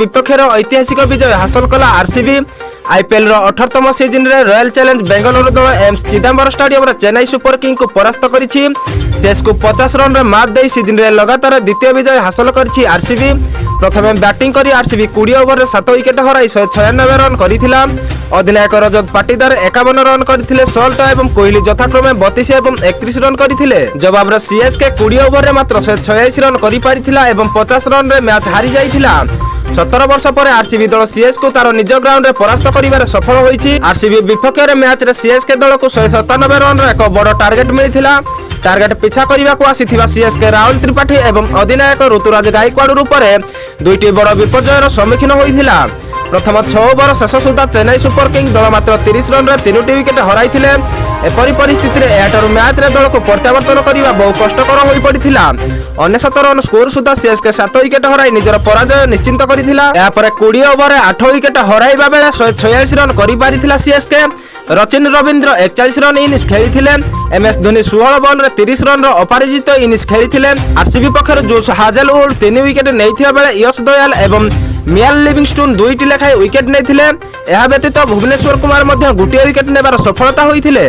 विपक्ष ऐतिहासिक विजय हासिल कला आरसीबी। आईपीएल 18तम सीजन रे रॉयल चैलेंज बेंगलुरु दल एम्स चिदंबरम स्टेडियम रे चेन्नई सुपर किंग को परास्त करिछि। शेष को 50 रन रे मात दे सीजन रे लगातार द्वितीय विजय हासिल करिछि आरसीबी। प्रथमे बैटिंग करी आरसीबी 20 ओवर रे 7 विकेट हराई 196 रन करिथिला। अधिनायक रजत पाटीदार 51 रन करथिले। सल्ट एवं कोहली यथाक्रमे 32 एवं 31 रन करथिले। जवाब रे सीएसके 20 ओवर रे मात्र 146 रन करि पारिथिला एवं 50 रन रे मैच हारि जाइथिला। 17 वर्ष पर आरसीबी दल सीएस को तार निज ग्राउंड रे परास्त करिबार सफल होईछि। आरसीबी विपक्ष रे मैच रे सीएसके दल को 197 रन रे एक बड़ टार्गेट मिलिथिला। टार्गेट पिछा करने को आसीथिबा सीएसके राहुल त्रिपाठी एवं अधिनायक ऋतुराज गायकवाड़ रूप में दुईटी बड़ विपर्ययर सम्मुखीन होइथिला। प्रथम 6 ओवर शेष सुधा चेन्नई सुपर किंग दल मात्र 30 रन रे 3टी विकेट हराइथिले। एपरी परिस्थिति रे एटारु मैच रे दल को प्रत्यावर्तन करबा बहु कष्टकर होई पड़िथिला। 99 रन स्कोर सुधा सीएसके 7 विकेट हराई निजर पराजय निश्चित करिथिला। या परे 20 ओवर रे 8 विकेट हराइबा बेले 146 रन करि पारिथिला CSK. Rachin Ravindra 41 run innings खेलिथिले। एमएस धोनी 16 बॉल रे 30 रन रो अपराजित इनिंग्स खेलिथिले। आरसीबी पक्षर जोश हाजेलवुड 3 विकेट नैथिबा बेले यश दयाल एवं मियाल लिविंगस्टोन 2टी लेखाए विकेट नैथिले। एहा व्यतीत भुवनेश्वर कुमार मध्ये गोटे विकेट नेबार सफलता होइथिले।